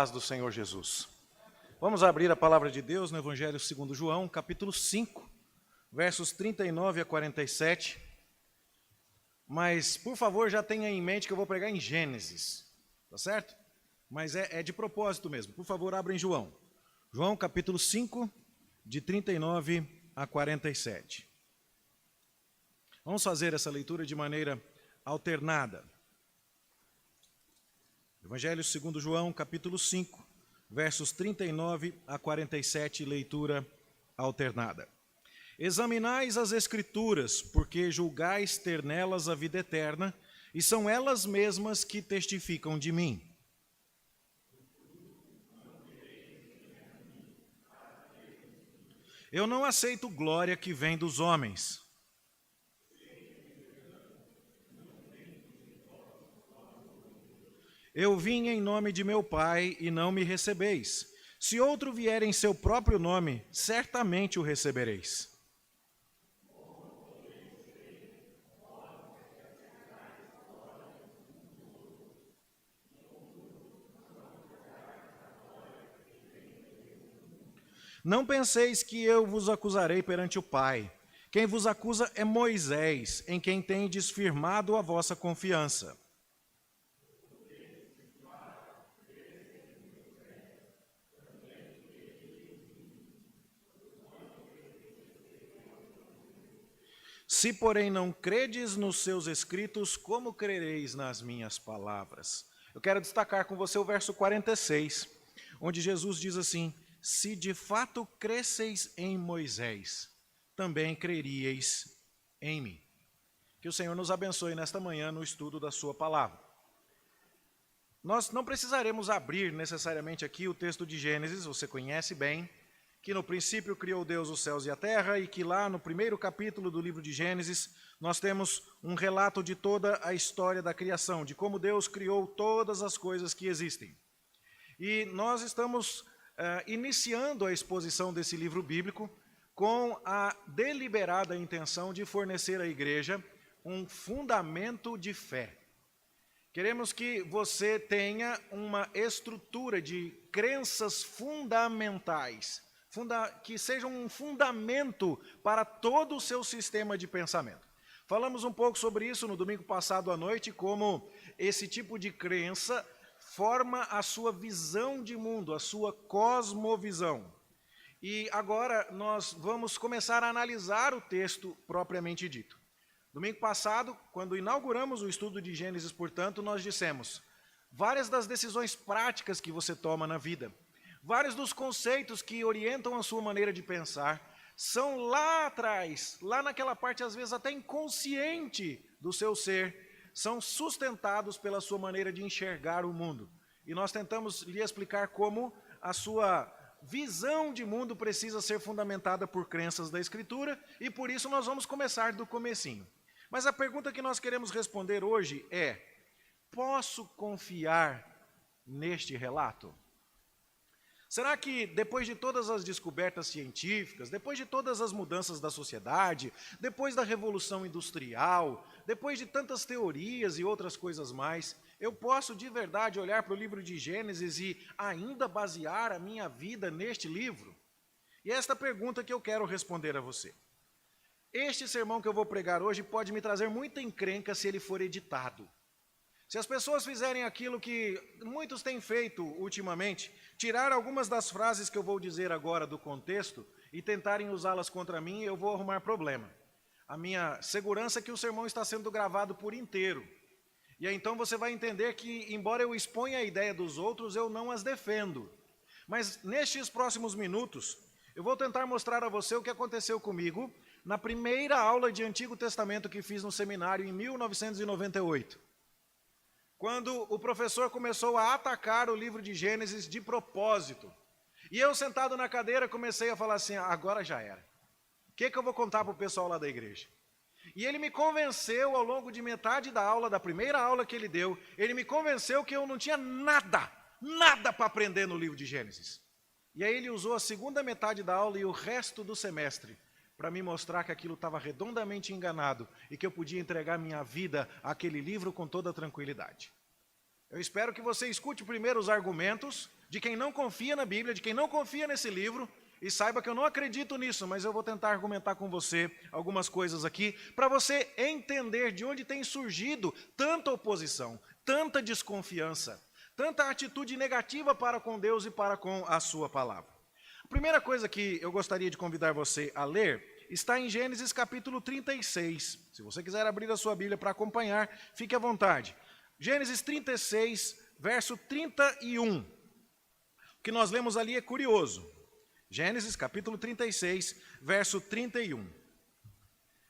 Paz do Senhor Jesus. Vamos abrir a palavra de Deus no Evangelho segundo João, capítulo 5, versos 39 a 47. Mas, por favor, já tenha em mente que eu vou pregar em Gênesis, tá certo? Mas é de propósito mesmo. Por favor, abra em João. João, capítulo 5, de 39 a 47. Vamos fazer essa leitura de maneira alternada. Evangelho segundo João, capítulo 5, versos 39 a 47, leitura alternada. Examinais as Escrituras, porque julgais ter nelas a vida eterna, e são elas mesmas que testificam de mim. Eu não aceito glória que vem dos homens. Eu vim em nome de meu Pai e não me recebeis. Se outro vier em seu próprio nome, certamente o recebereis. Não penseis que eu vos acusarei perante o Pai. Quem vos acusa é Moisés, em quem tendes firmado a vossa confiança. Se, porém, não credes nos seus escritos, como crereis nas minhas palavras? Eu quero destacar com você o verso 46, onde Jesus diz assim: se de fato cresceis em Moisés, também creríeis em mim. Que o Senhor nos abençoe nesta manhã no estudo da sua palavra. Nós não precisaremos abrir necessariamente aqui o texto de Gênesis, você conhece bem, que no princípio criou Deus os céus e a terra, e que lá no primeiro capítulo do livro de Gênesis, nós temos um relato de toda a história da criação, de como Deus criou todas as coisas que existem. E nós estamos iniciando a exposição desse livro bíblico com a deliberada intenção de fornecer à igreja um fundamento de fé. Queremos que você tenha uma estrutura de crenças fundamentais, que sejam um fundamento para todo o seu sistema de pensamento. Falamos um pouco sobre isso no domingo passado à noite, como esse tipo de crença forma a sua visão de mundo, a sua cosmovisão. E agora nós vamos começar a analisar o texto propriamente dito. Domingo passado, quando inauguramos o estudo de Gênesis, portanto, nós dissemos: várias das decisões práticas que você toma na vida, vários dos conceitos que orientam a sua maneira de pensar, são lá atrás, lá naquela parte às vezes até inconsciente do seu ser, são sustentados pela sua maneira de enxergar o mundo. E nós tentamos lhe explicar como a sua visão de mundo precisa ser fundamentada por crenças da Escritura, e por isso nós vamos começar do comecinho. Mas a pergunta que nós queremos responder hoje é: posso confiar neste relato? Será que depois de todas as descobertas científicas, depois de todas as mudanças da sociedade, depois da Revolução Industrial, depois de tantas teorias e outras coisas mais, eu posso de verdade olhar para o livro de Gênesis e ainda basear a minha vida neste livro? E é esta pergunta que eu quero responder a você. Este sermão que eu vou pregar hoje pode me trazer muita encrenca se ele for editado. Se as pessoas fizerem aquilo que muitos têm feito ultimamente, tirar algumas das frases que eu vou dizer agora do contexto e tentarem usá-las contra mim, eu vou arrumar problema. A minha segurança é que o sermão está sendo gravado por inteiro. E aí então você vai entender que, embora eu exponha a ideia dos outros, eu não as defendo. Mas nestes próximos minutos, eu vou tentar mostrar a você o que aconteceu comigo na primeira aula de Antigo Testamento que fiz no seminário em 1998. Quando o professor começou a atacar o livro de Gênesis de propósito. E eu, sentado na cadeira, comecei a falar assim: agora já era. O que eu vou contar para o pessoal lá da igreja? E ele me convenceu ao longo de metade da aula, da primeira aula que ele deu, ele me convenceu que eu não tinha nada para aprender no livro de Gênesis. E aí ele usou a segunda metade da aula e o resto do semestre para me mostrar que aquilo estava redondamente enganado e que eu podia entregar minha vida àquele livro com toda tranquilidade. Eu espero que você escute primeiro os argumentos de quem não confia na Bíblia, de quem não confia nesse livro, e saiba que eu não acredito nisso, mas eu vou tentar argumentar com você algumas coisas aqui, para você entender de onde tem surgido tanta oposição, tanta desconfiança, tanta atitude negativa para com Deus e para com a sua palavra. A primeira coisa que eu gostaria de convidar você a ler está em Gênesis capítulo 36. Se você quiser abrir a sua Bíblia para acompanhar, fique à vontade. Gênesis 36, verso 31. O que nós lemos ali é curioso. Gênesis capítulo 36, verso 31.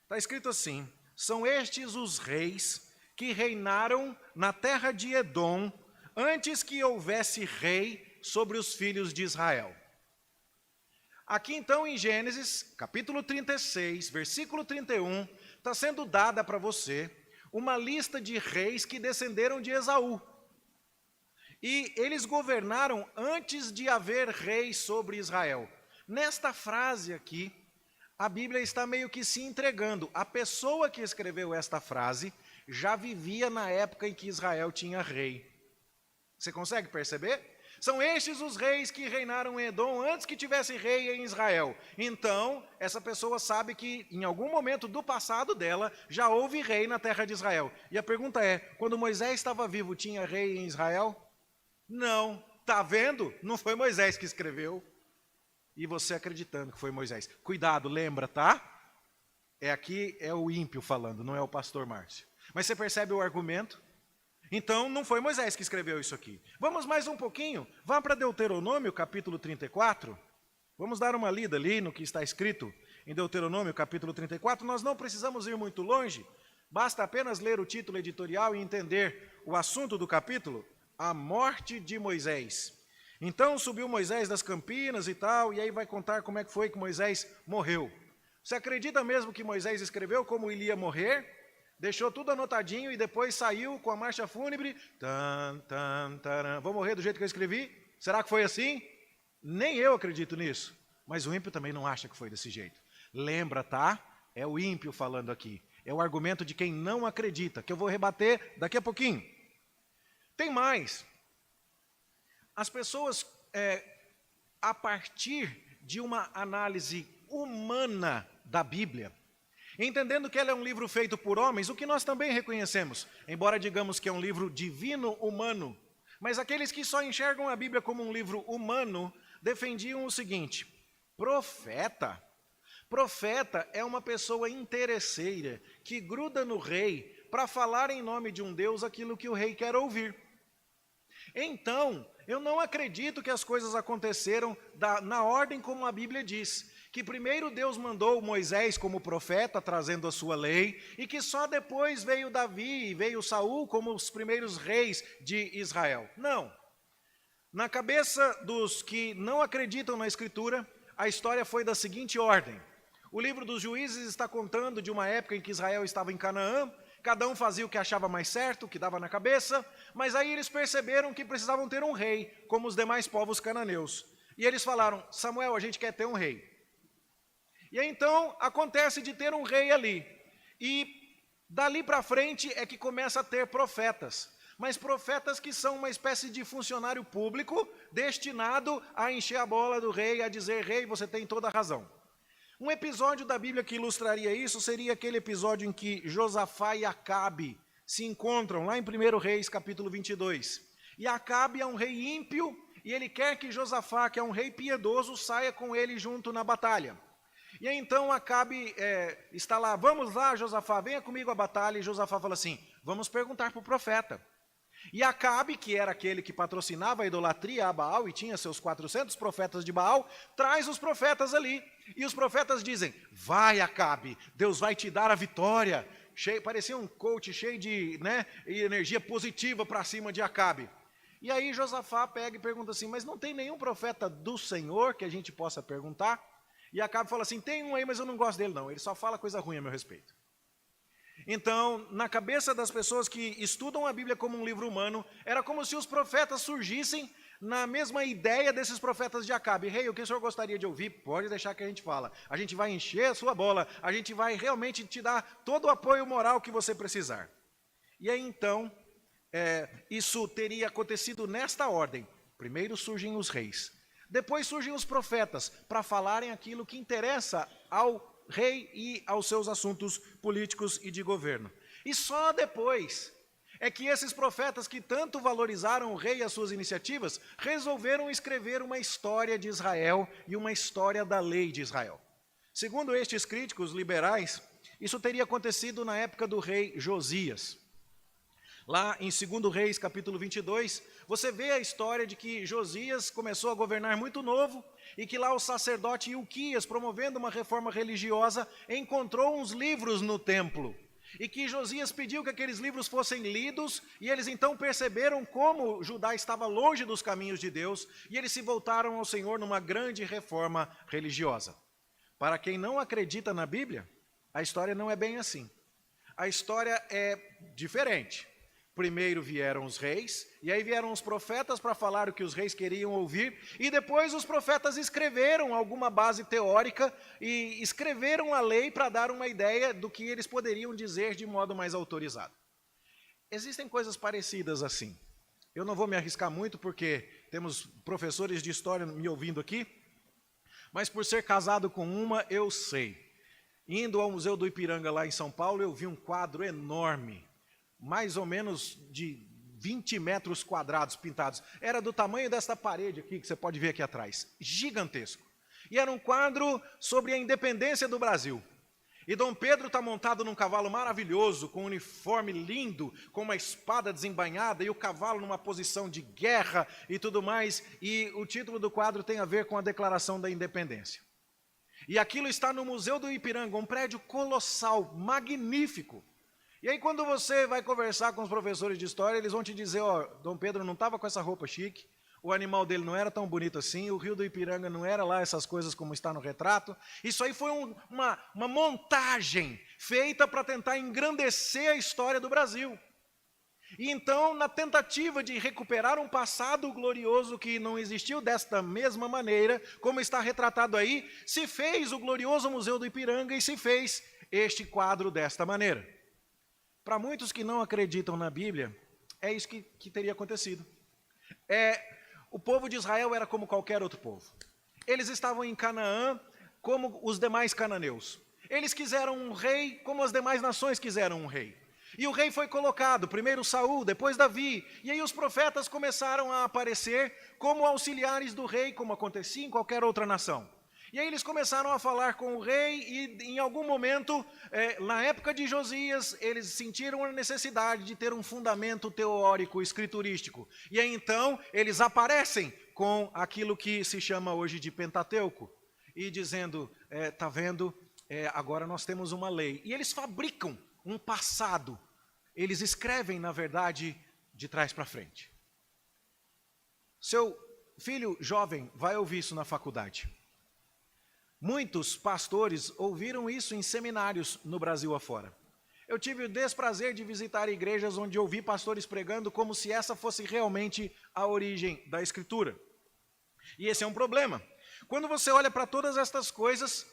Está escrito assim: são estes os reis que reinaram na terra de Edom, antes que houvesse rei sobre os filhos de Israel. Aqui então em Gênesis, capítulo 36, versículo 31, está sendo dada para você uma lista de reis que descenderam de Esaú. E eles governaram antes de haver rei sobre Israel. Nesta frase aqui, a Bíblia está meio que se entregando. A pessoa que escreveu esta frase já vivia na época em que Israel tinha rei. Você consegue perceber? São estes os reis que reinaram em Edom antes que tivesse rei em Israel. Então, essa pessoa sabe que em algum momento do passado dela já houve rei na terra de Israel. E a pergunta é, quando Moisés estava vivo, tinha rei em Israel? Não. Tá vendo? Não foi Moisés que escreveu. E você acreditando que foi Moisés. Cuidado, lembra, tá? Aqui é o ímpio falando, não é o pastor Márcio. Mas você percebe o argumento? Então, não foi Moisés que escreveu isso aqui. Vamos mais um pouquinho, vá para Deuteronômio, capítulo 34. Vamos dar uma lida ali no que está escrito em Deuteronômio, capítulo 34. Nós não precisamos ir muito longe, basta apenas ler o título editorial e entender o assunto do capítulo, a morte de Moisés. Então, subiu Moisés das campinas e tal, e aí vai contar como é que foi que Moisés morreu. Você acredita mesmo que Moisés escreveu como ele ia morrer? Deixou tudo anotadinho e depois saiu com a marcha fúnebre. Vou morrer do jeito que eu escrevi? Será que foi assim? Nem eu acredito nisso. Mas o ímpio também não acha que foi desse jeito. Lembra, tá? É o ímpio falando aqui. É o argumento de quem não acredita, que eu vou rebater daqui a pouquinho. Tem mais. As pessoas, a partir de uma análise humana da Bíblia, entendendo que ela é um livro feito por homens, o que nós também reconhecemos, embora digamos que é um livro divino-humano, mas aqueles que só enxergam a Bíblia como um livro humano, defendiam o seguinte: profeta é uma pessoa interesseira, que gruda no rei para falar em nome de um Deus aquilo que o rei quer ouvir. Então, eu não acredito que as coisas aconteceram na ordem como a Bíblia diz, que primeiro Deus mandou Moisés como profeta, trazendo a sua lei, e que só depois veio Davi e veio Saul como os primeiros reis de Israel. Não. Na cabeça dos que não acreditam na Escritura, a história foi da seguinte ordem. O livro dos Juízes está contando de uma época em que Israel estava em Canaã, cada um fazia o que achava mais certo, o que dava na cabeça, mas aí eles perceberam que precisavam ter um rei, como os demais povos cananeus. E eles falaram: Samuel, a gente quer ter um rei. E aí, então, acontece de ter um rei ali. E dali para frente é que começa a ter profetas. Mas profetas que são uma espécie de funcionário público destinado a encher a bola do rei, a dizer: rei, você tem toda a razão. Um episódio da Bíblia que ilustraria isso seria aquele episódio em que Josafá e Acabe se encontram, lá em 1 Reis, capítulo 22. E Acabe é um rei ímpio, e ele quer que Josafá, que é um rei piedoso, saia com ele junto na batalha. E aí, então Acabe está lá: vamos lá, Josafá, venha comigo à batalha. E Josafá fala assim: vamos perguntar para o profeta. E Acabe, que era aquele que patrocinava a idolatria a Baal e tinha seus 400 profetas de Baal, traz os profetas ali. E os profetas dizem: vai, Acabe, Deus vai te dar a vitória. Parecia um coach cheio de energia positiva para cima de Acabe. E aí Josafá pega e pergunta assim: mas não tem nenhum profeta do Senhor que a gente possa perguntar? E Acabe fala assim: tem um aí, mas eu não gosto dele não, ele só fala coisa ruim a meu respeito. Então, na cabeça das pessoas que estudam a Bíblia como um livro humano, era como se os profetas surgissem na mesma ideia desses profetas de Acabe. Rei, o que o senhor gostaria de ouvir? Pode deixar que a gente fala. A gente vai encher a sua bola, a gente vai realmente te dar todo o apoio moral que você precisar. E aí então, isso teria acontecido nesta ordem. Primeiro surgem os reis, depois surgem os profetas, para falarem aquilo que interessa ao rei e aos seus assuntos políticos e de governo. E só depois é que esses profetas que tanto valorizaram o rei e as suas iniciativas, resolveram escrever uma história de Israel e uma história da lei de Israel. Segundo estes críticos liberais, isso teria acontecido na época do rei Josias. Lá em 2 Reis, capítulo 22, você vê a história de que Josias começou a governar muito novo e que lá o sacerdote Ilquias, promovendo uma reforma religiosa, encontrou uns livros no templo. E que Josias pediu que aqueles livros fossem lidos, e eles então perceberam como Judá estava longe dos caminhos de Deus, e eles se voltaram ao Senhor numa grande reforma religiosa. Para quem não acredita na Bíblia, a história não é bem assim. A história é diferente. Primeiro vieram os reis, e aí vieram os profetas para falar o que os reis queriam ouvir, e depois os profetas escreveram alguma base teórica e escreveram a lei para dar uma ideia do que eles poderiam dizer de modo mais autorizado. Existem coisas parecidas assim. Eu não vou me arriscar muito porque temos professores de história me ouvindo aqui, mas por ser casado com uma, eu sei. Indo ao Museu do Ipiranga lá em São Paulo, eu vi um quadro enorme, mais ou menos de 20 metros quadrados pintados. Era do tamanho desta parede aqui, que você pode ver aqui atrás. Gigantesco. E era um quadro sobre a independência do Brasil. E Dom Pedro está montado num cavalo maravilhoso, com um uniforme lindo, com uma espada desembainhada, e o cavalo numa posição de guerra e tudo mais. E o título do quadro tem a ver com a Declaração da Independência. E aquilo está no Museu do Ipiranga, um prédio colossal, magnífico. E aí quando você vai conversar com os professores de história, eles vão te dizer, ó, Dom Pedro não estava com essa roupa chique, o animal dele não era tão bonito assim, o rio do Ipiranga não era lá essas coisas como está no retrato. Isso aí foi uma montagem feita para tentar engrandecer a história do Brasil. E então, na tentativa de recuperar um passado glorioso que não existiu desta mesma maneira, como está retratado aí, se fez o glorioso Museu do Ipiranga e se fez este quadro desta maneira. Para muitos que não acreditam na Bíblia, é isso que teria acontecido. O povo de Israel era como qualquer outro povo. Eles estavam em Canaã como os demais cananeus. Eles quiseram um rei como as demais nações quiseram um rei. E o rei foi colocado, primeiro Saul, depois Davi. E aí os profetas começaram a aparecer como auxiliares do rei, como acontecia em qualquer outra nação. E aí eles começaram a falar com o rei e em algum momento, na época de Josias, eles sentiram a necessidade de ter um fundamento teórico, escriturístico. E aí então eles aparecem com aquilo que se chama hoje de Pentateuco. E dizendo, tá vendo, agora nós temos uma lei. E eles fabricam um passado. Eles escrevem, na verdade, de trás para frente. Seu filho jovem vai ouvir isso na faculdade. Muitos pastores ouviram isso em seminários no Brasil afora. Eu tive o desprazer de visitar igrejas onde ouvi pastores pregando como se essa fosse realmente a origem da Escritura. E esse é um problema. Quando você olha para todas estas coisas,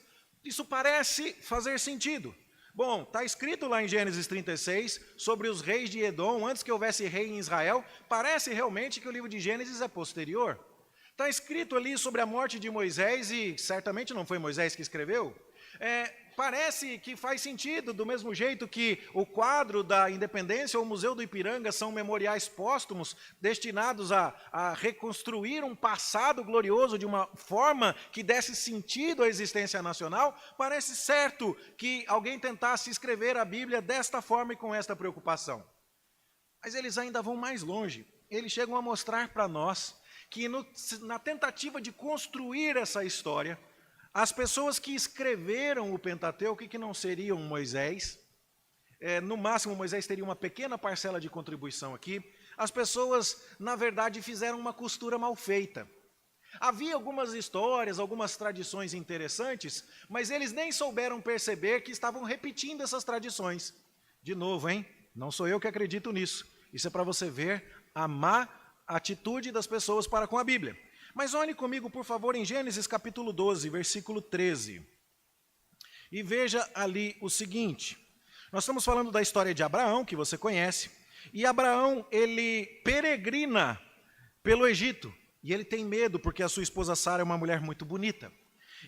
isso parece fazer sentido. Bom, está escrito lá em Gênesis 36 sobre os reis de Edom, antes que houvesse rei em Israel. Parece realmente que o livro de Gênesis é posterior. Está escrito ali sobre a morte de Moisés, e certamente não foi Moisés que escreveu. Parece que faz sentido, do mesmo jeito que o quadro da Independência ou o Museu do Ipiranga são memoriais póstumos destinados a reconstruir um passado glorioso de uma forma que desse sentido à existência nacional. Parece certo que alguém tentasse escrever a Bíblia desta forma e com esta preocupação. Mas eles ainda vão mais longe. Eles chegam a mostrar para nós que na tentativa de construir essa história, as pessoas que escreveram o Pentateuco, que não seriam Moisés, no máximo Moisés teria uma pequena parcela de contribuição aqui, as pessoas, na verdade, fizeram uma costura mal feita. Havia algumas histórias, algumas tradições interessantes, mas eles nem souberam perceber que estavam repetindo essas tradições. De novo, hein? Não sou eu que acredito nisso. Isso é para você ver a má atitude das pessoas para com a Bíblia. Mas olhe comigo, por favor, em Gênesis capítulo 12, versículo 13. E veja ali o seguinte. Nós estamos falando da história de Abraão, que você conhece, E Abraão, ele peregrina pelo Egito. E ele tem medo, porque a sua esposa Sara é uma mulher muito bonita.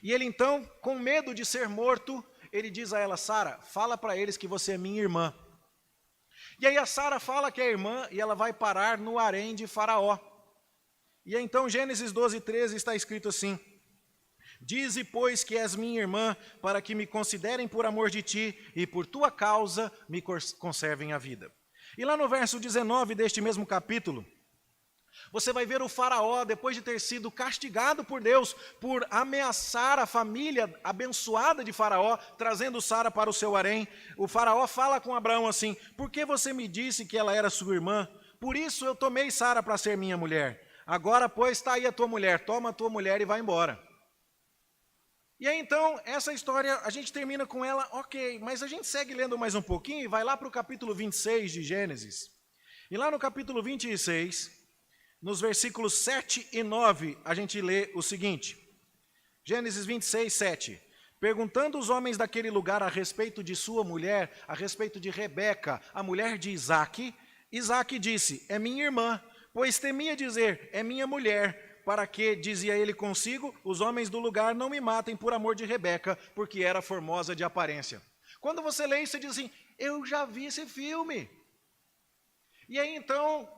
E ele então, com medo de ser morto, ele diz a ela: Sara, fala para eles que você é minha irmã. E aí a Sara fala que é irmã e ela vai parar no harém de Faraó. E aí, então, Gênesis 12:13 está escrito assim: Dize, pois, que és minha irmã, para que me considerem por amor de ti e por tua causa me conservem a vida. E lá no verso 19 deste mesmo capítulo, você vai ver o Faraó, depois de ter sido castigado por Deus, por ameaçar a família abençoada de Faraó, trazendo Sara para o seu harém. O Faraó fala com Abraão assim: por que você me disse que ela era sua irmã? Por isso eu tomei Sara para ser minha mulher. Agora, pois, está aí a tua mulher, toma a tua mulher e vai embora. E aí, então, essa história, a gente termina com ela, ok, mas a gente segue lendo mais um pouquinho e vai lá para o capítulo 26 de Gênesis. E lá no capítulo 26, nos versículos 7 e 9, a gente lê o seguinte. Gênesis 26, 7. Perguntando os homens daquele lugar a respeito de sua mulher, a respeito de Rebeca, a mulher de Isaque, Isaque disse: é minha irmã, pois temia dizer, é minha mulher, para que, dizia ele consigo, os homens do lugar não me matem por amor de Rebeca, porque era formosa de aparência. Quando você lê isso, você diz assim: eu já vi esse filme. E aí, então,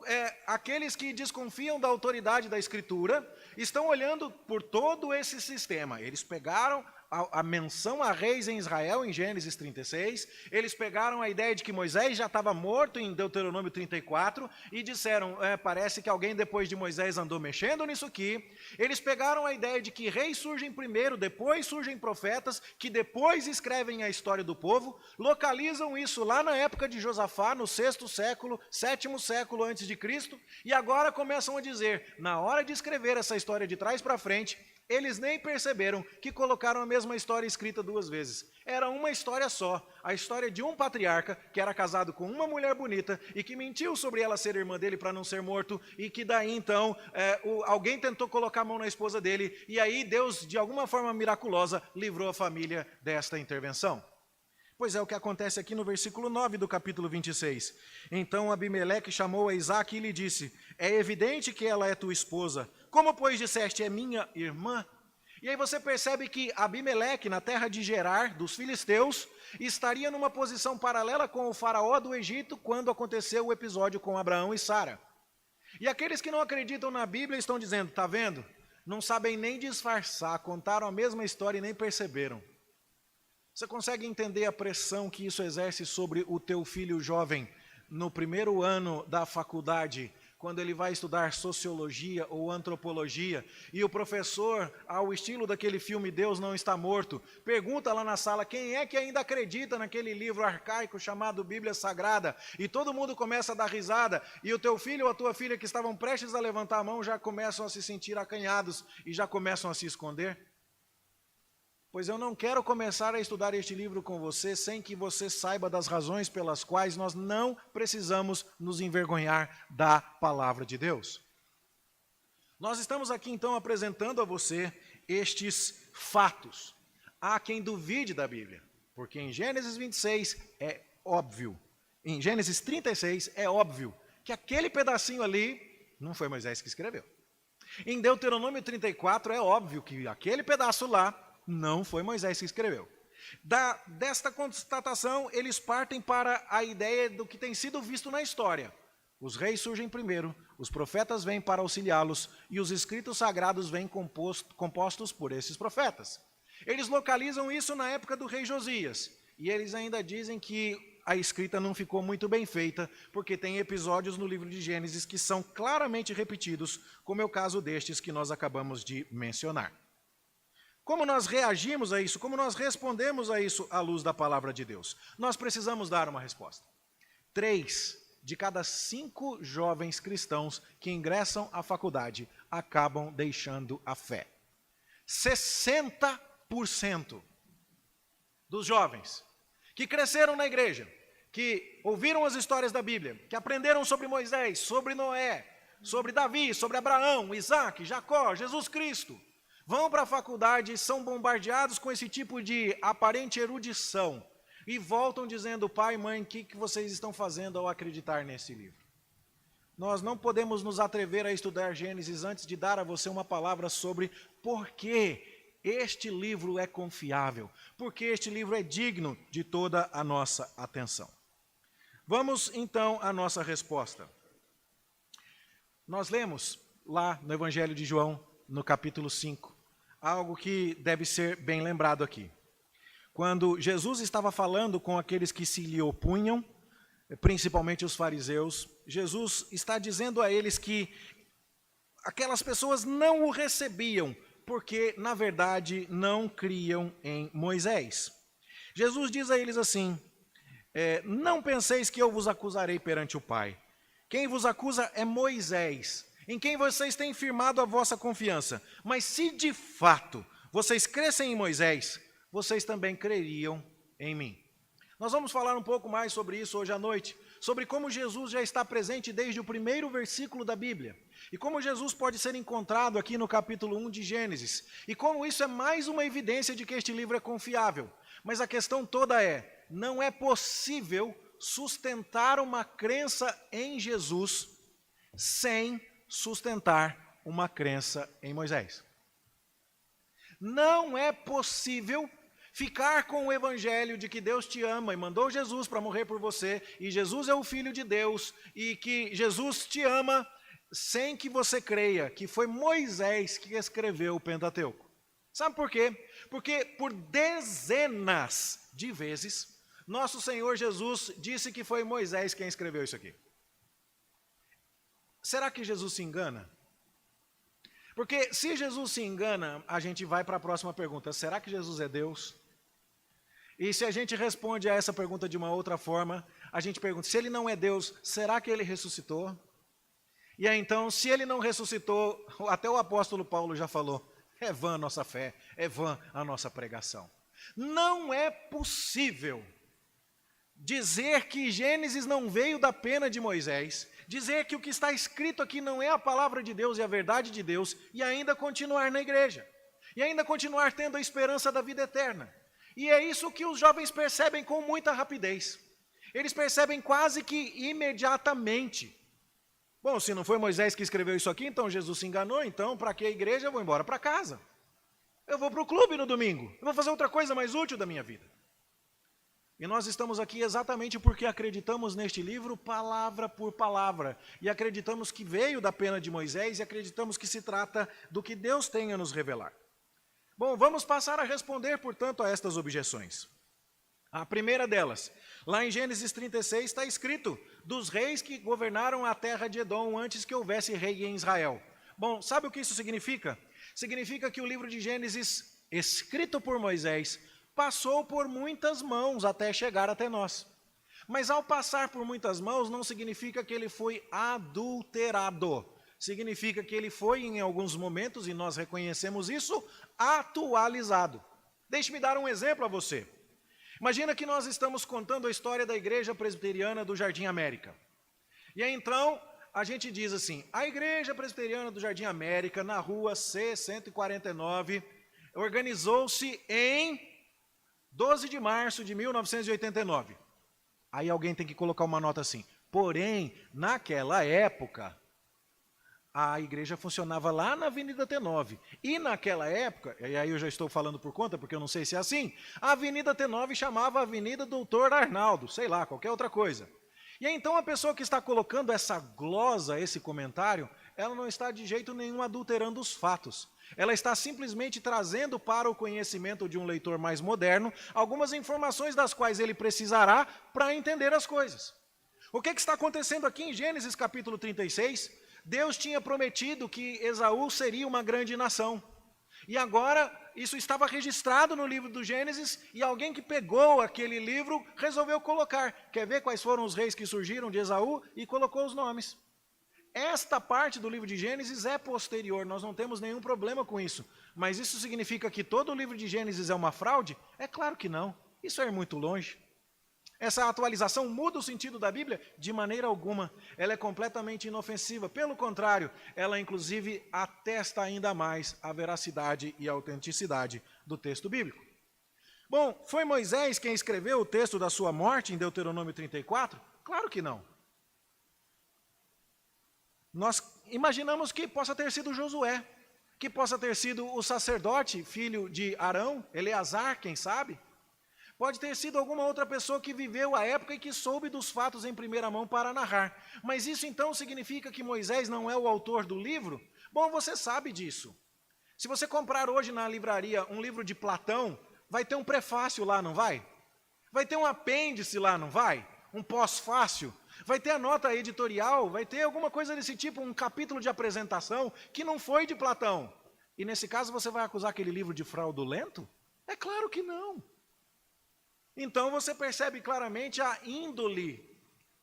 aqueles que desconfiam da autoridade da Escritura estão olhando por todo esse sistema. Eles pegaram a menção a reis em Israel, em Gênesis 36, eles pegaram a ideia de que Moisés já estava morto em Deuteronômio 34 e disseram, parece que alguém depois de Moisés andou mexendo nisso aqui. Eles pegaram a ideia de que reis surgem primeiro, depois surgem profetas, que depois escrevem a história do povo, localizam isso lá na época de Josafá, no 6º século, 7º século antes de Cristo, e agora começam a dizer, na hora de escrever essa história de trás para frente, eles nem perceberam que colocaram a mesma história escrita duas vezes. Era uma história só, a história de um patriarca que era casado com uma mulher bonita e que mentiu sobre ela ser irmã dele para não ser morto, e que daí então alguém tentou colocar a mão na esposa dele, e aí Deus, de alguma forma miraculosa, livrou a família desta intervenção. Pois é o que acontece aqui no versículo 9 do capítulo 26. Então Abimeleque chamou a Isaque e lhe disse: é evidente que ela é tua esposa. Como, pois, disseste, é minha irmã? E aí você percebe que Abimeleque, na terra de Gerar, dos filisteus, estaria numa posição paralela com o faraó do Egito quando aconteceu o episódio com Abraão e Sara. E aqueles que não acreditam na Bíblia estão dizendo, tá vendo? Não sabem nem disfarçar, contaram a mesma história e nem perceberam. Você consegue entender a pressão que isso exerce sobre o teu filho jovem no primeiro ano da faculdade, quando ele vai estudar sociologia ou antropologia, e o professor, ao estilo daquele filme Deus Não Está Morto, pergunta lá na sala quem é que ainda acredita naquele livro arcaico chamado Bíblia Sagrada, e todo mundo começa a dar risada, e o teu filho ou a tua filha que estavam prestes a levantar a mão já começam a se sentir acanhados e já começam a se esconder. Pois eu não quero começar a estudar este livro com você sem que você saiba das razões pelas quais nós não precisamos nos envergonhar da palavra de Deus. Nós estamos aqui então apresentando a você estes fatos. Há quem duvide da Bíblia, porque em Gênesis 26 é óbvio, em Gênesis 36 é óbvio que aquele pedacinho ali não foi Moisés que escreveu. Em Deuteronômio 34 é óbvio que aquele pedaço lá não foi Moisés que escreveu. Desta constatação, eles partem para a ideia do que tem sido visto na história. Os reis surgem primeiro, os profetas vêm para auxiliá-los e os escritos sagrados vêm compostos por esses profetas. Eles localizam isso na época do rei Josias, e eles ainda dizem que a escrita não ficou muito bem feita, porque tem episódios no livro de Gênesis que são claramente repetidos, como é o caso destes que nós acabamos de mencionar. Como nós reagimos a isso? Como nós respondemos a isso à luz da palavra de Deus? Nós precisamos dar uma resposta. 3 de cada 5 jovens cristãos que ingressam à faculdade acabam deixando a fé. 60% dos jovens que cresceram na igreja, que ouviram as histórias da Bíblia, que aprenderam sobre Moisés, sobre Noé, sobre Davi, sobre Abraão, Isaque, Jacó, Jesus Cristo, vão para a faculdade e são bombardeados com esse tipo de aparente erudição, e voltam dizendo: pai, mãe, o que vocês estão fazendo ao acreditar nesse livro? Nós não podemos nos atrever a estudar Gênesis antes de dar a você uma palavra sobre por que este livro é confiável, porque este livro é digno de toda a nossa atenção. Vamos então à nossa resposta. Nós lemos lá no Evangelho de João, no capítulo 5, algo que deve ser bem lembrado aqui. Quando Jesus estava falando com aqueles que se lhe opunham, principalmente os fariseus, Jesus está dizendo a eles que aquelas pessoas não o recebiam, porque, na verdade, não criam em Moisés. Jesus diz a eles assim: não penseis que eu vos acusarei perante o Pai. Quem vos acusa é Moisés, em quem vocês têm firmado a vossa confiança. Mas se de fato vocês crescem em Moisés, vocês também creriam em mim. Nós vamos falar um pouco mais sobre isso hoje à noite, sobre como Jesus já está presente desde o primeiro versículo da Bíblia, e como Jesus pode ser encontrado aqui no capítulo 1 de Gênesis, e como isso é mais uma evidência de que este livro é confiável. Mas a questão toda é: não é possível sustentar uma crença em Jesus sem sustentar uma crença em Moisés. Não é possível ficar com o evangelho de que Deus te ama e mandou Jesus para morrer por você, e Jesus é o Filho de Deus, e que Jesus te ama, sem que você creia que foi Moisés que escreveu o Pentateuco. Sabe por quê? Porque por dezenas de vezes, nosso Senhor Jesus disse que foi Moisés quem escreveu isso aqui. Será que Jesus se engana? Porque se Jesus se engana, a gente vai para a próxima pergunta: será que Jesus é Deus? E se a gente responde a essa pergunta de uma outra forma, a gente pergunta: se ele não é Deus, será que ele ressuscitou? E aí então, se ele não ressuscitou, até o apóstolo Paulo já falou: é vã a nossa fé, é vã a nossa pregação. Não é possível dizer que Gênesis não veio da pena de Moisés, dizer que o que está escrito aqui não é a palavra de Deus e a verdade de Deus, e ainda continuar na igreja, e ainda continuar tendo a esperança da vida eterna. E é isso que os jovens percebem com muita rapidez. Eles percebem quase que imediatamente. Bom, se não foi Moisés que escreveu isso aqui, então Jesus se enganou, então para que a igreja? Eu vou embora para casa. Eu vou para o clube no domingo, eu vou fazer outra coisa mais útil da minha vida. E nós estamos aqui exatamente porque acreditamos neste livro palavra por palavra, e acreditamos que veio da pena de Moisés, e acreditamos que se trata do que Deus tem a nos revelar. Bom, vamos passar a responder, portanto, a estas objeções. A primeira delas, lá em Gênesis 36, está escrito dos reis que governaram a terra de Edom antes que houvesse rei em Israel. Bom, sabe o que isso significa? Significa que o livro de Gênesis, escrito por Moisés, passou por muitas mãos até chegar até nós. Mas ao passar por muitas mãos, não significa que ele foi adulterado. Significa que ele foi, em alguns momentos, e nós reconhecemos isso, atualizado. Deixe-me dar um exemplo a você. Imagina que nós estamos contando a história da Igreja Presbiteriana do Jardim América. E aí, então, a gente diz assim: a Igreja Presbiteriana do Jardim América, na rua C-149, organizou-se em 12 de março de 1989. Aí alguém tem que colocar uma nota assim: porém, naquela época, a igreja funcionava lá na Avenida T9. E naquela época, e aí eu já estou falando por conta, porque eu não sei se é assim, a Avenida T9 chamava Avenida Doutor Arnaldo, sei lá, qualquer outra coisa. E aí, então, a pessoa que está colocando essa glosa, esse comentário, ela não está de jeito nenhum adulterando os fatos. Ela está simplesmente trazendo para o conhecimento de um leitor mais moderno algumas informações das quais ele precisará para entender as coisas. O que está acontecendo aqui em Gênesis capítulo 36? Deus tinha prometido que Esaú seria uma grande nação. E agora, isso estava registrado no livro do Gênesis, e alguém que pegou aquele livro resolveu colocar. Quer ver quais foram os reis que surgiram de Esaú? E colocou os nomes. Esta parte do livro de Gênesis é posterior, nós não temos nenhum problema com isso. Mas isso significa que todo o livro de Gênesis é uma fraude? É claro que não. Isso é muito longe. Essa atualização muda o sentido da Bíblia? De maneira alguma. Ela é completamente inofensiva. Pelo contrário, ela inclusive atesta ainda mais a veracidade e a autenticidade do texto bíblico. Bom, foi Moisés quem escreveu o texto da sua morte em Deuteronômio 34? Claro que não. Nós imaginamos que possa ter sido Josué, que possa ter sido o sacerdote, filho de Arão, Eleazar, quem sabe? Pode ter sido alguma outra pessoa que viveu a época e que soube dos fatos em primeira mão para narrar. Mas isso então significa que Moisés não é o autor do livro? Bom, você sabe disso. Se você comprar hoje na livraria um livro de Platão, vai ter um prefácio lá, não vai? Vai ter um apêndice lá, não vai? Um pós-fácio? Vai ter a nota editorial? Vai ter alguma coisa desse tipo, um capítulo de apresentação que não foi de Platão? E nesse caso você vai acusar aquele livro de fraudulento? É claro que não. Então você percebe claramente a índole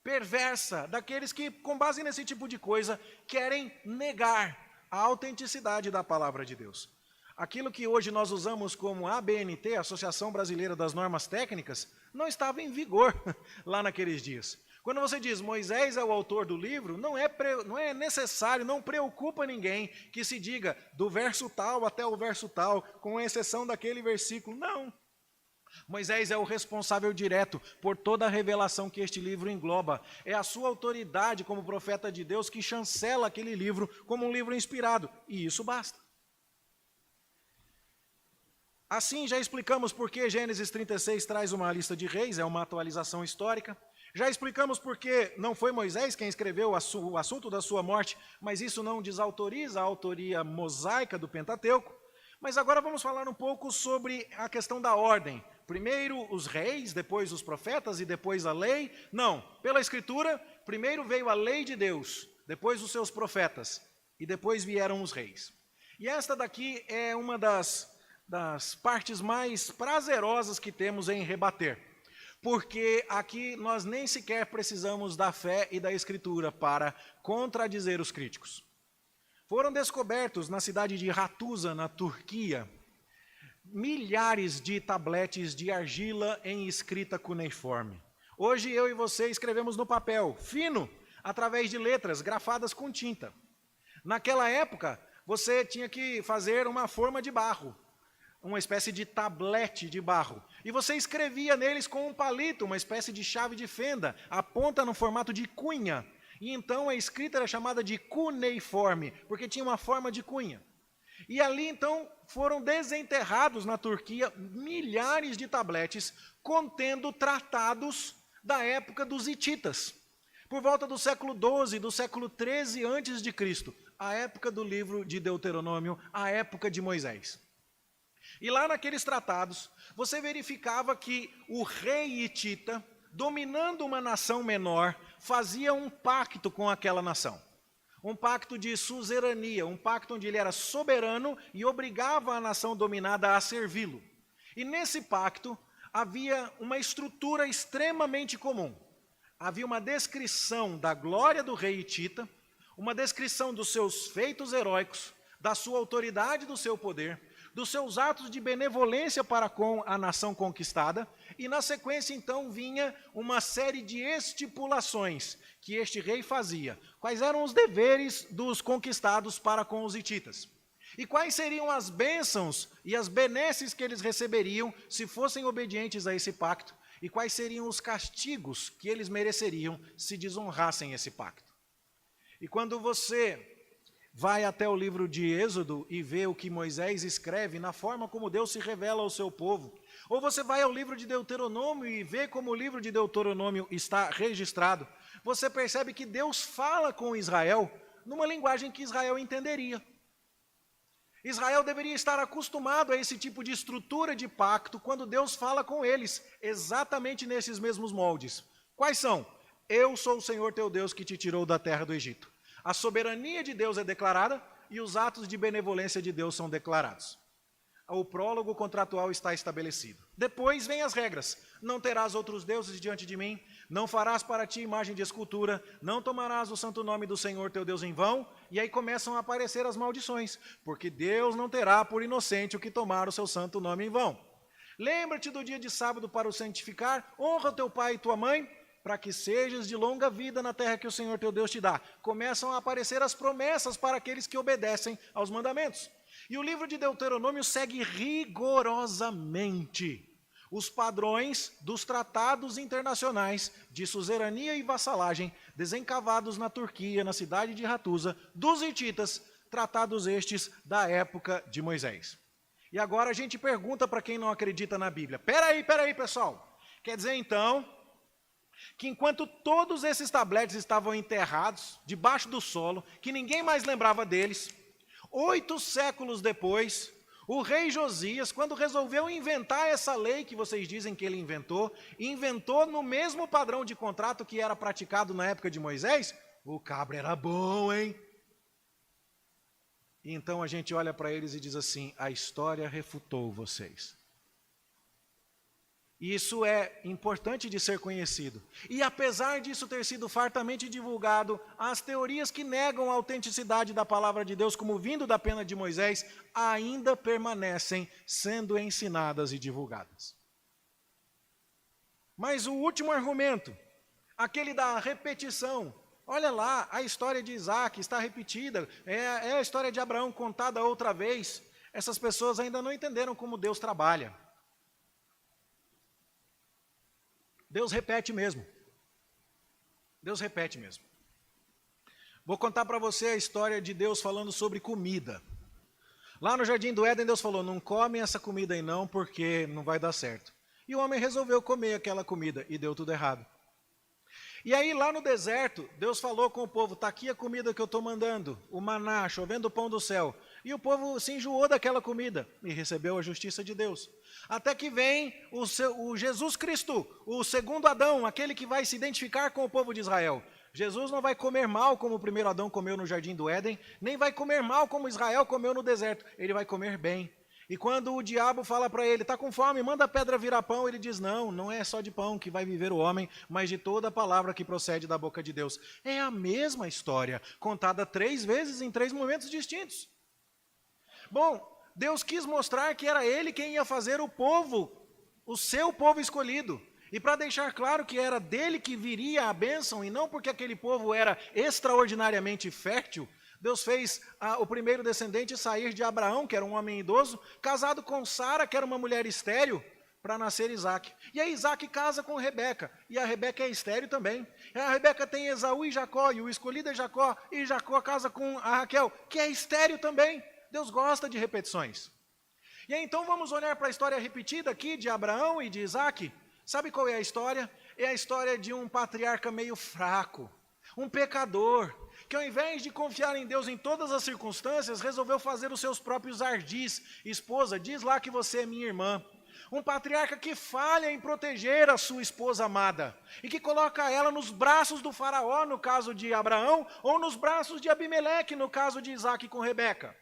perversa daqueles que, com base nesse tipo de coisa, querem negar a autenticidade da palavra de Deus. Aquilo que hoje nós usamos como ABNT, Associação Brasileira das Normas Técnicas, não estava em vigor lá naqueles dias. Quando você diz Moisés é o autor do livro, não é necessário, não preocupa ninguém que se diga do verso tal até o verso tal, com exceção daquele versículo. Não. Moisés é o responsável direto por toda a revelação que este livro engloba. É a sua autoridade como profeta de Deus que chancela aquele livro como um livro inspirado. E isso basta. Assim, já explicamos por que Gênesis 36 traz uma lista de reis, é uma atualização histórica. Já explicamos por que não foi Moisés quem escreveu o assunto da sua morte, mas isso não desautoriza a autoria mosaica do Pentateuco. Mas agora vamos falar um pouco sobre a questão da ordem. Primeiro os reis, depois os profetas e depois a lei. Não, pela Escritura, primeiro veio a lei de Deus, depois os seus profetas e depois vieram os reis. E esta daqui é uma das partes mais prazerosas que temos em rebater. Porque aqui nós nem sequer precisamos da fé e da Escritura para contradizer os críticos. Foram descobertos na cidade de Ratuza, na Turquia, milhares de tabletes de argila em escrita cuneiforme. Hoje eu e você escrevemos no papel, fino, através de letras grafadas com tinta. Naquela época, você tinha que fazer uma forma de barro, uma espécie de tablete de barro. E você escrevia neles com um palito, uma espécie de chave de fenda, a ponta no formato de cunha. E então a escrita era chamada de cuneiforme, porque tinha uma forma de cunha. E ali então foram desenterrados na Turquia milhares de tabletes contendo tratados da época dos hititas. Por volta do século XII, do século XIII a.C., a época do livro de Deuteronômio, a época de Moisés. E lá naqueles tratados, você verificava que o rei hitita, dominando uma nação menor, fazia um pacto com aquela nação. Um pacto de suzerania, um pacto onde ele era soberano e obrigava a nação dominada a servi-lo. E nesse pacto havia uma estrutura extremamente comum. Havia uma descrição da glória do rei hitita, uma descrição dos seus feitos heróicos, da sua autoridade e do seu poder, dos seus atos de benevolência para com a nação conquistada, e na sequência então vinha uma série de estipulações que este rei fazia. Quais eram os deveres dos conquistados para com os hititas? E quais seriam as bênçãos e as benesses que eles receberiam se fossem obedientes a esse pacto? E quais seriam os castigos que eles mereceriam se desonrassem esse pacto? E quando você vai até o livro de Êxodo e vê o que Moisés escreve na forma como Deus se revela ao seu povo, ou você vai ao livro de Deuteronômio e vê como o livro de Deuteronômio está registrado, você percebe que Deus fala com Israel numa linguagem que Israel entenderia. Israel deveria estar acostumado a esse tipo de estrutura de pacto quando Deus fala com eles, exatamente nesses mesmos moldes. Quais são? Eu sou o Senhor teu Deus que te tirou da terra do Egito. A soberania de Deus é declarada e os atos de benevolência de Deus são declarados. O prólogo contratual está estabelecido. Depois vem as regras. Não terás outros deuses diante de mim, não farás para ti imagem de escultura, não tomarás o santo nome do Senhor teu Deus em vão, e aí começam a aparecer as maldições, porque Deus não terá por inocente o que tomar o seu santo nome em vão. Lembra-te do dia de sábado para o santificar, honra teu pai e tua mãe, para que sejas de longa vida na terra que o Senhor teu Deus te dá. Começam a aparecer as promessas para aqueles que obedecem aos mandamentos. E o livro de Deuteronômio segue rigorosamente os padrões dos tratados internacionais de suzerania e vassalagem desencavados na Turquia, na cidade de Ratusa, dos hititas, tratados estes da época de Moisés. E agora a gente pergunta para quem não acredita na Bíblia. Peraí, pessoal. Quer dizer então que enquanto todos esses tabletes estavam enterrados debaixo do solo, que ninguém mais lembrava deles, 8 séculos depois, o rei Josias, quando resolveu inventar essa lei que vocês dizem que ele inventou no mesmo padrão de contrato que era praticado na época de Moisés. O cabra era bom, hein? E então a gente olha para eles e diz assim: a história refutou vocês. Isso é importante de ser conhecido. E apesar disso ter sido fartamente divulgado, as teorias que negam a autenticidade da palavra de Deus como vindo da pena de Moisés ainda permanecem sendo ensinadas e divulgadas. Mas o último argumento, aquele da repetição. Olha lá, a história de Isaac está repetida, é a história de Abraão contada outra vez. Essas pessoas ainda não entenderam como Deus trabalha. Deus repete mesmo. Deus repete mesmo. Vou contar para você a história de Deus falando sobre comida. Lá no Jardim do Éden, Deus falou: não come essa comida aí não, porque não vai dar certo. E o homem resolveu comer aquela comida e deu tudo errado. E aí lá no deserto, Deus falou com o povo: está aqui a comida que eu estou mandando, o maná, chovendo o pão do céu. E o povo se enjoou daquela comida e recebeu a justiça de Deus. Até que vem o Jesus Cristo, o segundo Adão, aquele que vai se identificar com o povo de Israel. Jesus não vai comer mal como o primeiro Adão comeu no Jardim do Éden, nem vai comer mal como Israel comeu no deserto. Ele vai comer bem. E quando o diabo fala para ele: está com fome, manda a pedra virar pão, ele diz: não, não é só de pão que vai viver o homem, mas de toda a palavra que procede da boca de Deus. É a mesma história, contada 3 vezes em 3 momentos distintos. Bom, Deus quis mostrar que era Ele quem ia fazer o povo, o seu povo escolhido. E para deixar claro que era dele que viria a bênção, e não porque aquele povo era extraordinariamente fértil, Deus fez o primeiro descendente sair de Abraão, que era um homem idoso, casado com Sara, que era uma mulher estéril, para nascer Isaac. E aí Isaac casa com Rebeca, e a Rebeca é estéril também. E a Rebeca tem Esaú e Jacó, e o escolhido é Jacó, e Jacó casa com a Raquel, que é estéril também. Deus gosta de repetições. E aí então vamos olhar para a história repetida aqui de Abraão e de Isaac. Sabe qual é a história? É a história de um patriarca meio fraco, um pecador, que ao invés de confiar em Deus em todas as circunstâncias, resolveu fazer os seus próprios ardis. Esposa, diz lá que você é minha irmã. Um patriarca que falha em proteger a sua esposa amada e que coloca ela nos braços do faraó, no caso de Abraão, ou nos braços de Abimeleque, no caso de Isaac com Rebeca.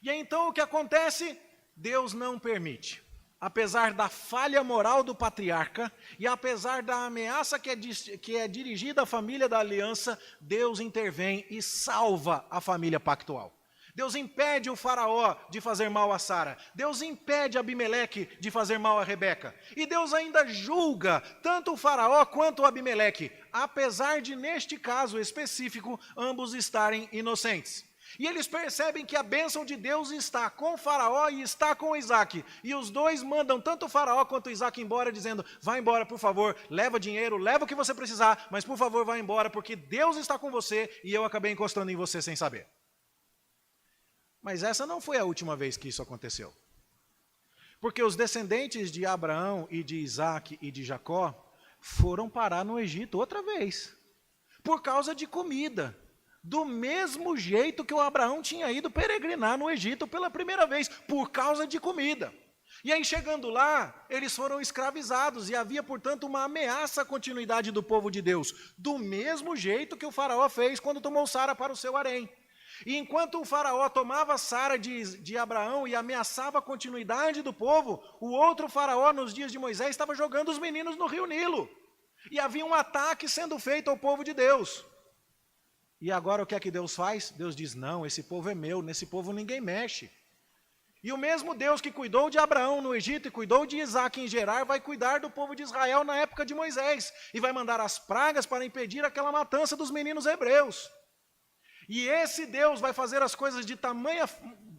E aí, então o que acontece? Deus não permite. Apesar da falha moral do patriarca e apesar da ameaça que é dirigida à família da aliança, Deus intervém e salva a família pactual. Deus impede o faraó de fazer mal a Sara. Deus impede Abimeleque de fazer mal a Rebeca. E Deus ainda julga tanto o faraó quanto o Abimeleque, apesar de, neste caso específico, ambos estarem inocentes. E eles percebem que a bênção de Deus está com o faraó e está com Isaac. E os dois mandam tanto o faraó quanto Isaac embora, dizendo: vai embora, por favor, leva dinheiro, leva o que você precisar, mas por favor, vai embora, porque Deus está com você e eu acabei encostando em você sem saber. Mas essa não foi a última vez que isso aconteceu. Porque os descendentes de Abraão e de Isaac e de Jacó foram parar no Egito outra vez, por causa de comida. Do mesmo jeito que o Abraão tinha ido peregrinar no Egito pela primeira vez, por causa de comida. E aí, chegando lá, eles foram escravizados e havia, portanto, uma ameaça à continuidade do povo de Deus, do mesmo jeito que o faraó fez quando tomou Sara para o seu harém. E enquanto o faraó tomava Sara de Abraão e ameaçava a continuidade do povo, o outro faraó, nos dias de Moisés, estava jogando os meninos no rio Nilo. E havia um ataque sendo feito ao povo de Deus. E agora o que é que Deus faz? Deus diz: não, esse povo é meu, nesse povo ninguém mexe. E o mesmo Deus que cuidou de Abraão no Egito e cuidou de Isaac em Gerar, vai cuidar do povo de Israel na época de Moisés. E vai mandar as pragas para impedir aquela matança dos meninos hebreus. E esse Deus vai fazer as coisas de tamanha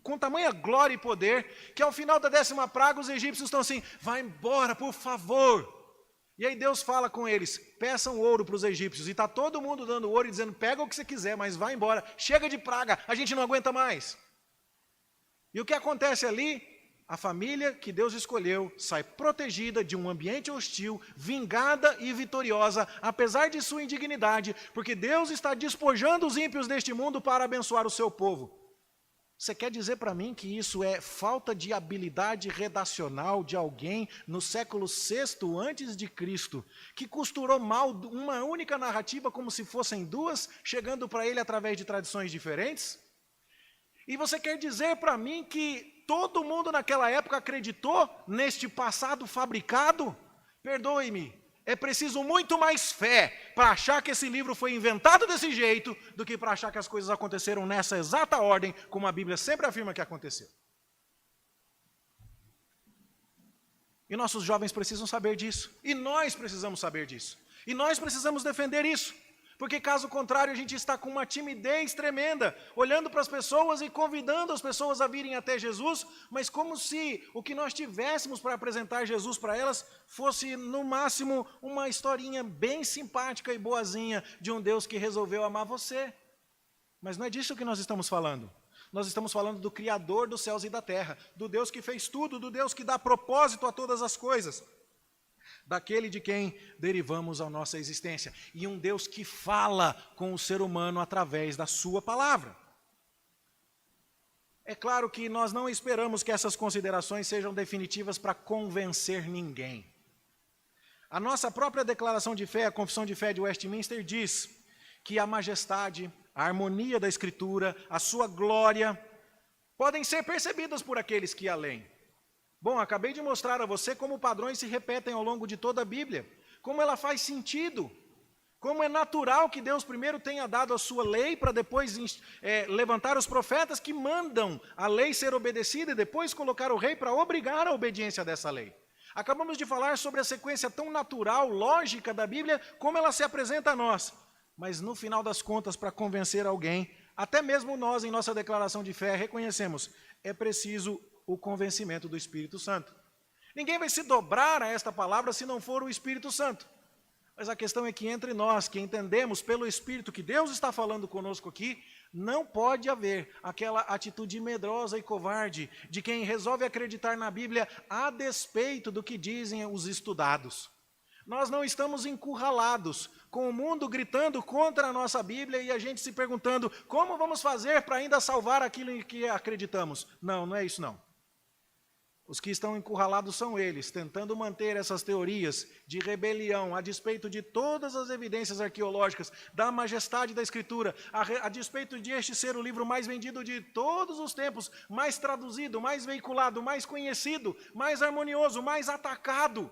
com tamanha glória e poder, que ao final da 10ª praga os egípcios estão assim, vai embora, por favor. E aí Deus fala com eles, peçam ouro para os egípcios, e está todo mundo dando ouro e dizendo, pega o que você quiser, mas vai embora, chega de praga, a gente não aguenta mais. E o que acontece ali? A família que Deus escolheu sai protegida de um ambiente hostil, vingada e vitoriosa, apesar de sua indignidade, porque Deus está despojando os ímpios deste mundo para abençoar o seu povo. Você quer dizer para mim que isso é falta de habilidade redacional de alguém no século VI antes de Cristo, que costurou mal uma única narrativa como se fossem duas, chegando para ele através de tradições diferentes? E você quer dizer para mim que todo mundo naquela época acreditou neste passado fabricado? Perdoe-me. É preciso muito mais fé para achar que esse livro foi inventado desse jeito do que para achar que as coisas aconteceram nessa exata ordem, como a Bíblia sempre afirma que aconteceu. E nossos jovens precisam saber disso. E nós precisamos saber disso. E nós precisamos defender isso. Porque caso contrário a gente está com uma timidez tremenda, olhando para as pessoas e convidando as pessoas a virem até Jesus, mas como se o que nós tivéssemos para apresentar Jesus para elas fosse no máximo uma historinha bem simpática e boazinha de um Deus que resolveu amar você. Mas não é disso que nós estamos falando. Nós estamos falando do Criador dos céus e da terra, do Deus que fez tudo, do Deus que dá propósito a todas as coisas. Daquele de quem derivamos a nossa existência. E um Deus que fala com o ser humano através da sua palavra. É claro que nós não esperamos que essas considerações sejam definitivas para convencer ninguém. A nossa própria declaração de fé, a Confissão de Fé de Westminster, diz que a majestade, a harmonia da Escritura, a sua glória, podem ser percebidas por aqueles que a leem. Bom, acabei de mostrar a você como padrões se repetem ao longo de toda a Bíblia, como ela faz sentido, como é natural que Deus primeiro tenha dado a sua lei para depois levantar os profetas que mandam a lei ser obedecida e depois colocar o rei para obrigar a obediência dessa lei. Acabamos de falar sobre a sequência tão natural, lógica da Bíblia, como ela se apresenta a nós. Mas no final das contas, para convencer alguém, até mesmo nós em nossa declaração de fé reconhecemos, é preciso o convencimento do Espírito Santo. Ninguém vai se dobrar a esta palavra se não for o Espírito Santo. Mas a questão é que entre nós, que entendemos pelo Espírito que Deus está falando conosco aqui, não pode haver aquela atitude medrosa e covarde de quem resolve acreditar na Bíblia a despeito do que dizem os estudados. Nós não estamos encurralados, com o mundo gritando contra a nossa Bíblia e a gente se perguntando como vamos fazer para ainda salvar aquilo em que acreditamos. Não, não é isso não. Os que estão encurralados são eles, tentando manter essas teorias de rebelião, a despeito de todas as evidências arqueológicas, da majestade da Escritura, a despeito de este ser o livro mais vendido de todos os tempos, mais traduzido, mais veiculado, mais conhecido, mais harmonioso, mais atacado.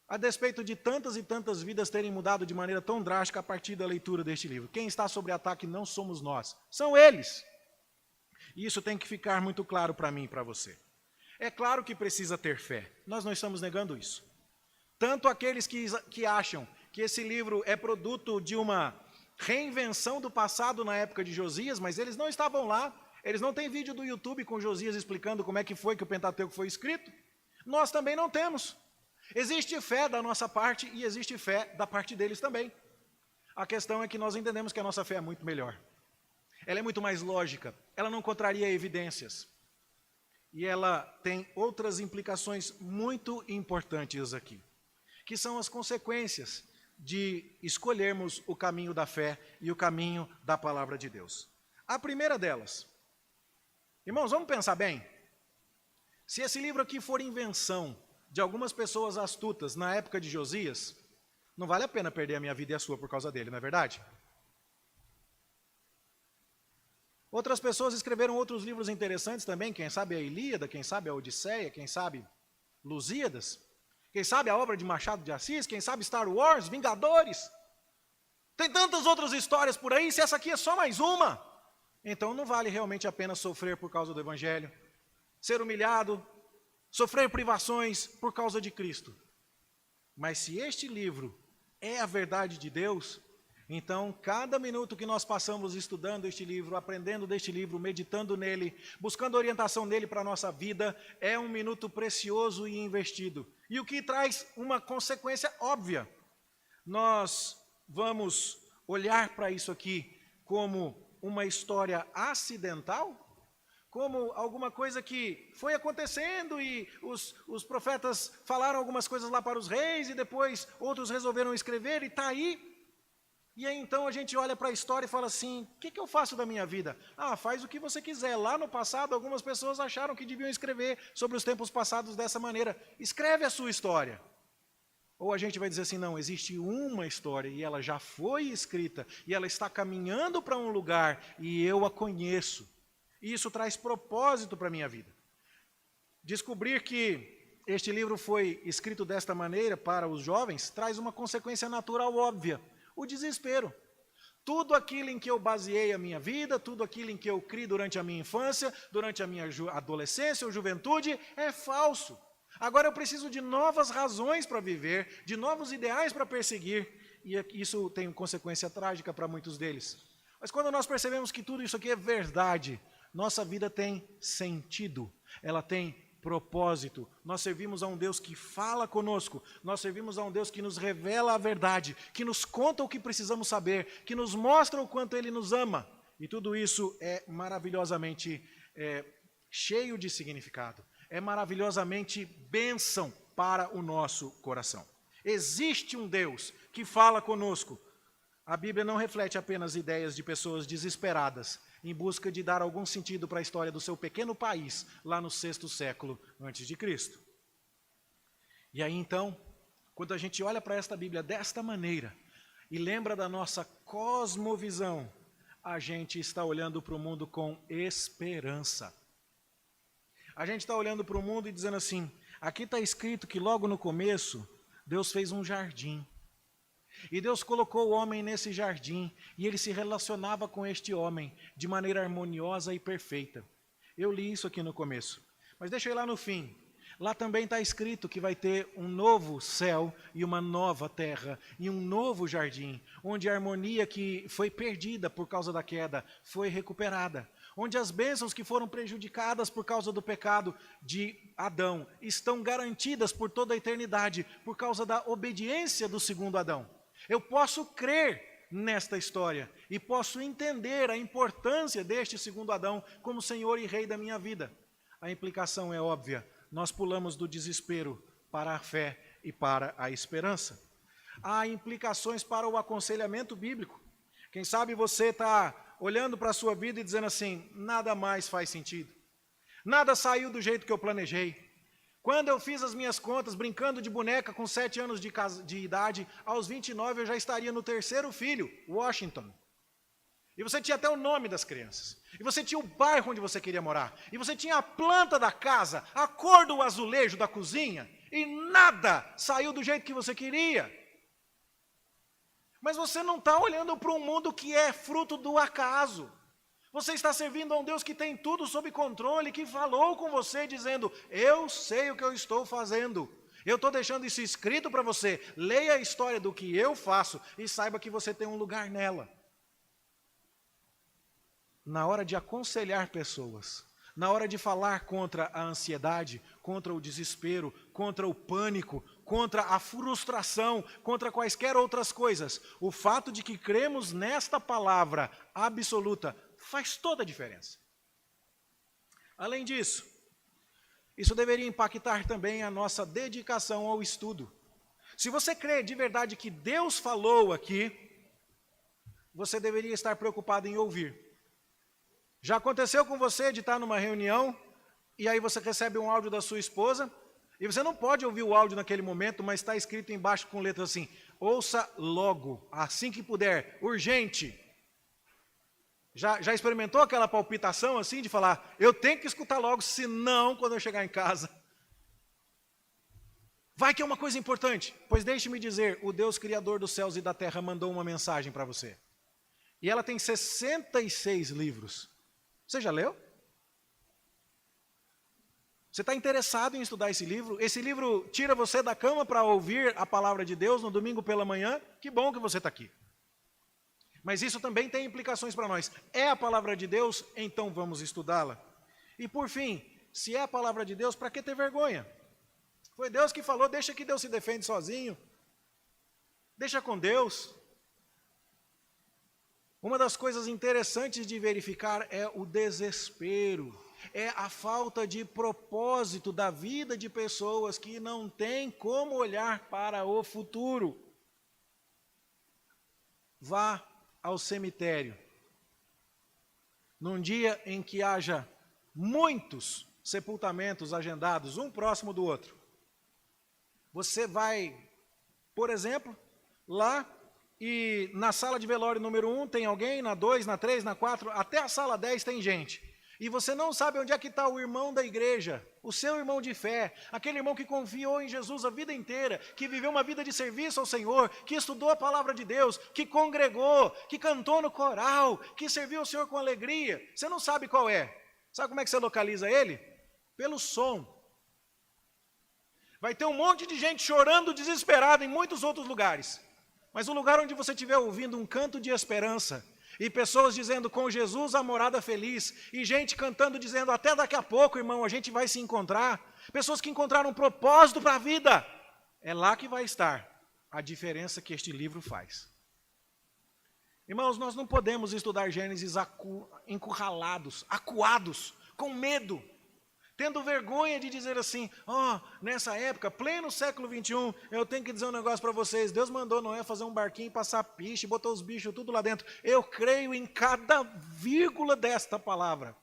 A despeito de tantas e tantas vidas terem mudado de maneira tão drástica a partir da leitura deste livro. Quem está sob ataque não somos nós, são eles. E isso tem que ficar muito claro para mim e para você. É claro que precisa ter fé, nós não estamos negando isso. Tanto aqueles que acham que esse livro é produto de uma reinvenção do passado na época de Josias, mas eles não estavam lá, eles não têm vídeo do YouTube com Josias explicando como é que foi que o Pentateuco foi escrito. Nós também não temos. Existe fé da nossa parte e existe fé da parte deles também. A questão é que nós entendemos que a nossa fé é muito melhor. Ela é muito mais lógica, ela não contraria evidências. E ela tem outras implicações muito importantes aqui, que são as consequências de escolhermos o caminho da fé e o caminho da palavra de Deus. A primeira delas, irmãos, vamos pensar bem. Se esse livro aqui for invenção de algumas pessoas astutas na época de Josias, não vale a pena perder a minha vida e a sua por causa dele, não é verdade? Outras pessoas escreveram outros livros interessantes também, quem sabe a Ilíada, quem sabe a Odisseia, quem sabe Lusíadas, quem sabe a obra de Machado de Assis, quem sabe Star Wars, Vingadores. Tem tantas outras histórias por aí, se essa aqui é só mais uma, então não vale realmente a pena sofrer por causa do Evangelho, ser humilhado, sofrer privações por causa de Cristo. Mas se este livro é a verdade de Deus, Então, cada minuto que nós passamos estudando este livro, aprendendo deste livro, meditando nele, buscando orientação nele para a nossa vida, é um minuto precioso e investido. E o que traz uma consequência óbvia. Nós vamos olhar para isso aqui como uma história acidental, como alguma coisa que foi acontecendo e os profetas falaram algumas coisas lá para os reis e depois outros resolveram escrever e está aí. E aí então a gente olha para a história e fala assim, o que eu faço da minha vida? Ah, faz o que você quiser. Lá no passado algumas pessoas acharam que deviam escrever sobre os tempos passados dessa maneira. Escreve a sua história. Ou a gente vai dizer assim, não, existe uma história e ela já foi escrita e ela está caminhando para um lugar e eu a conheço. E isso traz propósito para a minha vida. Descobrir que este livro foi escrito desta maneira para os jovens traz uma consequência natural óbvia, o desespero. Tudo aquilo em que eu baseei a minha vida, tudo aquilo em que eu criei durante a minha infância, durante a minha adolescência ou juventude, é falso. Agora eu preciso de novas razões para viver, de novos ideais para perseguir, e isso tem consequência trágica para muitos deles. Mas quando nós percebemos que tudo isso aqui é verdade, nossa vida tem sentido, ela tem propósito. Nós servimos a um Deus que fala conosco, nós servimos a um Deus que nos revela a verdade, que nos conta o que precisamos saber, que nos mostra o quanto Ele nos ama. E tudo isso é maravilhosamente cheio de significado, é maravilhosamente bênção para o nosso coração. Existe um Deus que fala conosco. A Bíblia não reflete apenas ideias de pessoas desesperadas, em busca de dar algum sentido para a história do seu pequeno país, lá no 6º século antes de Cristo. E aí então, quando a gente olha para esta Bíblia desta maneira, e lembra da nossa cosmovisão, a gente está olhando para o mundo com esperança. A gente está olhando para o mundo e dizendo assim, aqui está escrito que logo no começo, Deus fez um jardim. E Deus colocou o homem nesse jardim e ele se relacionava com este homem de maneira harmoniosa e perfeita. Eu li isso aqui no começo, mas deixa eu ir lá no fim. Lá também está escrito que vai ter um novo céu e uma nova terra e um novo jardim, onde a harmonia que foi perdida por causa da queda foi recuperada. Onde as bênçãos que foram prejudicadas por causa do pecado de Adão estão garantidas por toda a eternidade por causa da obediência do segundo Adão. Eu posso crer nesta história e posso entender a importância deste segundo Adão como Senhor e Rei da minha vida. A implicação é óbvia, nós pulamos do desespero para a fé e para a esperança. Há implicações para o aconselhamento bíblico. Quem sabe você está olhando para a sua vida e dizendo assim, nada mais faz sentido. Nada saiu do jeito que eu planejei. Quando eu fiz as minhas contas, brincando de boneca com 7 anos de idade, aos 29 eu já estaria no 3º filho, Washington. E você tinha até o nome das crianças. E você tinha o bairro onde você queria morar. E você tinha a planta da casa, a cor do azulejo da cozinha. E nada saiu do jeito que você queria. Mas você não está olhando para um mundo que é fruto do acaso. Você está servindo a um Deus que tem tudo sob controle, que falou com você dizendo, eu sei o que eu estou fazendo. Eu estou deixando isso escrito para você. Leia a história do que eu faço e saiba que você tem um lugar nela. Na hora de aconselhar pessoas, na hora de falar contra a ansiedade, contra o desespero, contra o pânico, contra a frustração, contra quaisquer outras coisas, o fato de que cremos nesta palavra absoluta faz toda a diferença. Além disso, isso deveria impactar também a nossa dedicação ao estudo. Se você crê de verdade que Deus falou aqui, você deveria estar preocupado em ouvir. Já aconteceu com você de estar numa reunião e aí você recebe um áudio da sua esposa e você não pode ouvir o áudio naquele momento, mas está escrito embaixo com letras assim, ouça logo, assim que puder, urgente. Já experimentou aquela palpitação assim de falar, eu tenho que escutar logo, senão quando eu chegar em casa. Vai que é uma coisa importante, pois deixe-me dizer, o Deus Criador dos céus e da terra mandou uma mensagem para você. E ela tem 66 livros. Você já leu? Você está interessado em estudar esse livro? Esse livro tira você da cama para ouvir a palavra de Deus no domingo pela manhã? Que bom que você está aqui. Mas isso também tem implicações para nós. É a palavra de Deus, então vamos estudá-la. E por fim, se é a palavra de Deus, para que ter vergonha? Foi Deus que falou, deixa que Deus se defende sozinho. Deixa com Deus. Uma das coisas interessantes de verificar é o desespero, é a falta de propósito da vida de pessoas que não têm como olhar para o futuro. Vá ao cemitério, num dia em que haja muitos sepultamentos agendados, um próximo do outro. Você vai, por exemplo, lá e na sala de velório número 1 tem alguém, na 2, na 3, na 4, até a sala 10 tem gente. E você não sabe onde é que está o irmão da igreja, o seu irmão de fé, aquele irmão que confiou em Jesus a vida inteira, que viveu uma vida de serviço ao Senhor, que estudou a palavra de Deus, que congregou, que cantou no coral, que serviu ao Senhor com alegria. Você não sabe qual é. Sabe como é que você localiza ele? Pelo som. Vai ter um monte de gente chorando desesperado em muitos outros lugares. Mas o lugar onde você estiver ouvindo um canto de esperança, e pessoas dizendo com Jesus a morada feliz, e gente cantando dizendo até daqui a pouco, irmão, a gente vai se encontrar, pessoas que encontraram um propósito para a vida, é lá que vai estar a diferença que este livro faz. Irmãos, nós não podemos estudar Gênesis encurralados, acuados, com medo, tendo vergonha de dizer assim, nessa época, pleno século 21, eu tenho que dizer um negócio para vocês, Deus mandou Noé fazer um barquinho, passar piche, botou os bichos tudo lá dentro. Eu creio em cada vírgula desta palavra.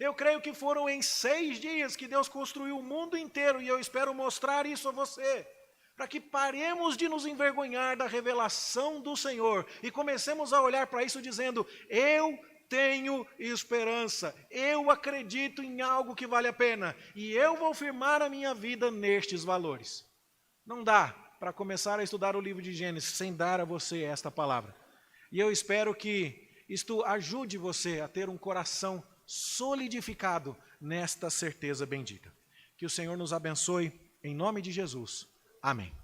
Eu creio que foram em 6 dias que Deus construiu o mundo inteiro, e eu espero mostrar isso a você, para que paremos de nos envergonhar da revelação do Senhor, e comecemos a olhar para isso dizendo, eu tenho esperança, eu acredito em algo que vale a pena, e eu vou firmar a minha vida nestes valores. Não dá para começar a estudar o livro de Gênesis sem dar a você esta palavra. E eu espero que isto ajude você a ter um coração solidificado nesta certeza bendita. Que o Senhor nos abençoe, em nome de Jesus. Amém.